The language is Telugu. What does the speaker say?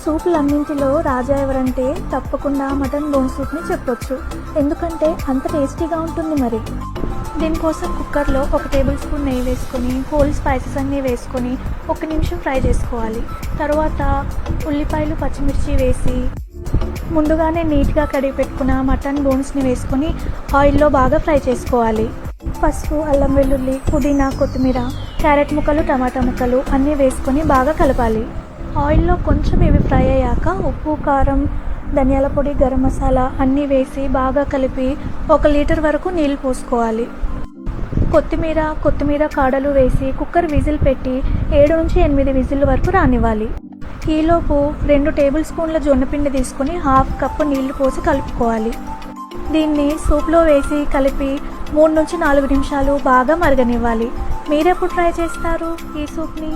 సూప్లన్నింటిలో రాజా ఎవరంటే తప్పకుండా మటన్ బోన్ సూప్ని చెప్పొచ్చు. ఎందుకంటే అంత టేస్టీగా ఉంటుంది. మరి దీనికోసం కుక్కర్లో 1 టేబుల్ స్పూన్ నెయ్యి వేసుకొని హోల్ స్పైసెస్ అన్నీ వేసుకొని 1 నిమిషం ఫ్రై చేసుకోవాలి. తర్వాత ఉల్లిపాయలు పచ్చిమిర్చి వేసి ముందుగానే నీట్గా కడిగి పెట్టుకున్న మటన్ బోన్స్ని వేసుకొని ఆయిల్లో బాగా ఫ్రై చేసుకోవాలి. పసుపు, అల్లం వెల్లుల్లి, పుదీనా, కొత్తిమీర, క్యారెట్ ముక్కలు, టమాటా ముక్కలు అన్నీ వేసుకొని బాగా కలపాలి. ఆయిల్లో కొంచెం ఇవి ఫ్రై అయ్యాక ఉప్పు, కారం, ధనియాల పొడి, గరం మసాలా అన్నీ వేసి బాగా కలిపి 1 లీటర్ వరకు నీళ్ళు పోసుకోవాలి. కొత్తిమీర కాడలు వేసి కుక్కర్ విజిల్ పెట్టి 7 నుంచి 8 విజిల్ వరకు రానివ్వాలి. ఈలోపు 2 టేబుల్ స్పూన్ల జొన్నపిండి తీసుకొని 1/2 కప్పు నీళ్లు పోసి కలుపుకోవాలి. దీన్ని సూప్లో వేసి కలిపి 3 నుంచి 4 నిమిషాలు బాగా మరగనివ్వాలి. మీరెప్పుడు ట్రై చేస్తారు ఈ సూప్ని?